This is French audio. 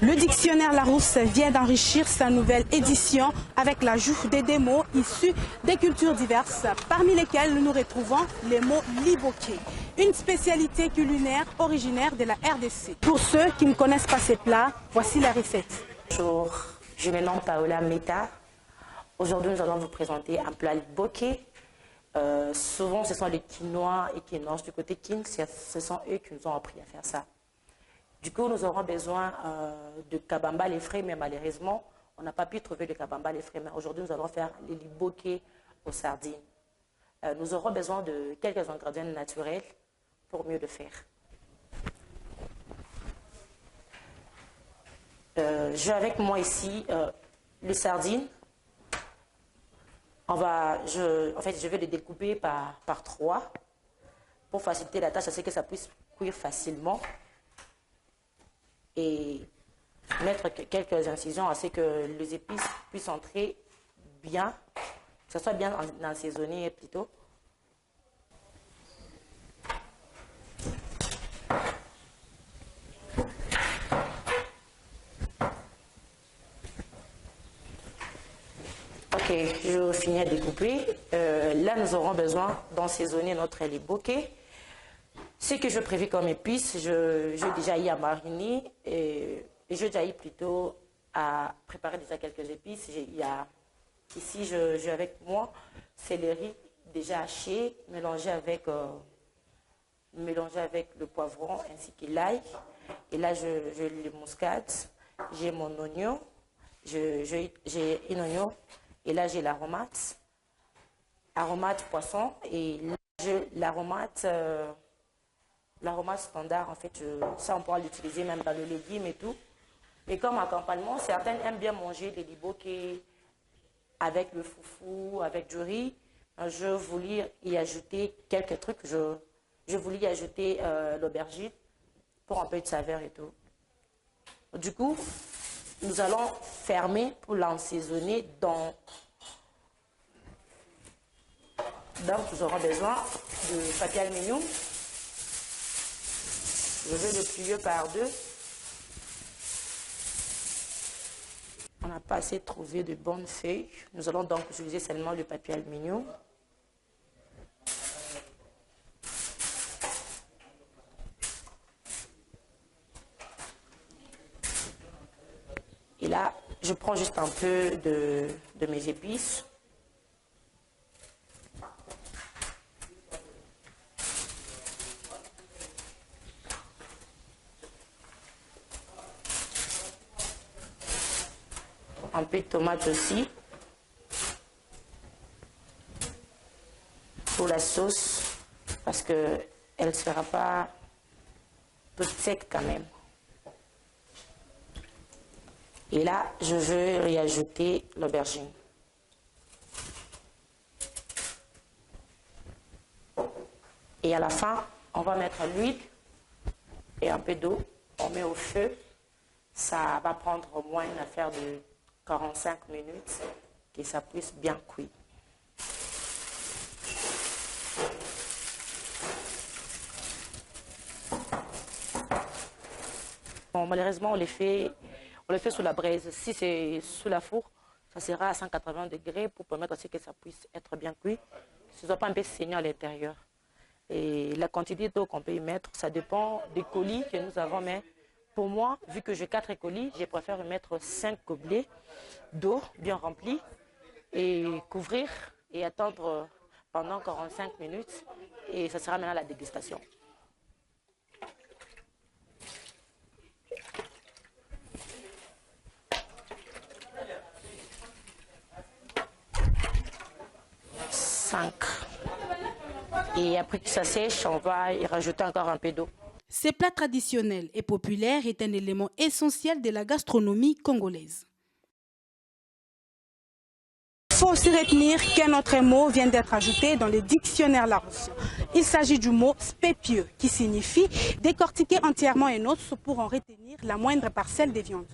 Le dictionnaire Larousse vient d'enrichir sa nouvelle édition avec l'ajout des mots issus des cultures diverses, parmi lesquels nous retrouvons les mots liboké, une spécialité culinaire originaire de la RDC. Pour ceux qui ne connaissent pas ces plats, voici la recette. Bonjour, je me nomme Paola Meta. Aujourd'hui, nous allons vous présenter un plat liboké. Souvent, ce sont les Quinois et Quinoises du côté Kin, ce sont eux qui nous ont appris à faire ça. Du coup, nous aurons besoin de kabamba les frais, mais malheureusement, on n'a pas pu trouver le kabamba les frais. Mais aujourd'hui, nous allons faire les liboké aux sardines. Nous aurons besoin de quelques ingrédients naturels pour mieux le faire. J'ai avec moi ici les sardines. Je vais les découper par 3 pour faciliter la tâche, à ce que ça puisse cuire facilement. Et mettre quelques incisions à ce que les épices puissent entrer bien, que ce soit bien assaisonné plutôt. Ok, je finis à découper. Là, nous aurons besoin d'assaisonner notre liboké. Ce que je prévois comme épices, j'ai déjà eu à mariner et j'ai déjà eu plutôt à préparer déjà quelques épices. Ici, j'ai avec moi céleri déjà haché, mélangé avec le poivron ainsi que l'ail. Et là, j'ai le muscade, j'ai mon oignon, j'ai un oignon et là, j'ai l'aromate poisson et là, j'ai l'aromate standard, en fait, ça on pourra l'utiliser même dans le légume et tout. Et comme accompagnement, certains aiment bien manger des liboké avec le foufou, avec du riz. Je voulais y ajouter quelques trucs. Je voulais y ajouter l'aubergine pour un peu de saveur et tout. Du coup, nous allons fermer pour l'assaisonner Donc, nous aurons besoin de papier aluminium. Je vais le plier par 2. On n'a pas assez trouvé de bonnes feuilles. Nous allons donc utiliser seulement le papier aluminium. Et là, je prends juste un peu de mes épices. Un peu de tomate aussi pour la sauce parce qu'elle ne sera pas toute sec quand même. Et là, je veux y ajouter l'aubergine. Et à la fin, on va mettre l'huile et un peu d'eau. On met au feu. Ça va prendre au moins une affaire de 45 minutes, que ça puisse bien cuire. Bon, malheureusement, on les fait sous la braise. Si c'est sous la four, ça sera à 180 degrés pour permettre aussi que ça puisse être bien cuit. Ce ne soit pas un peu saignant à l'intérieur. Et la quantité d'eau qu'on peut y mettre, ça dépend des colis que nous avons, mais pour moi, vu que j'ai 4 colis, je préfère mettre 5 gobelets d'eau bien remplis et couvrir et attendre pendant 45 minutes. Et ça sera maintenant la dégustation. Et après que ça sèche, on va y rajouter encore un peu d'eau. Ces plats traditionnels et populaires est un élément essentiel de la gastronomie congolaise. Il faut aussi retenir qu'un autre mot vient d'être ajouté dans le dictionnaire Larousse. Il s'agit du mot spépieux qui signifie décortiquer entièrement un os pour en retenir la moindre parcelle des viandes.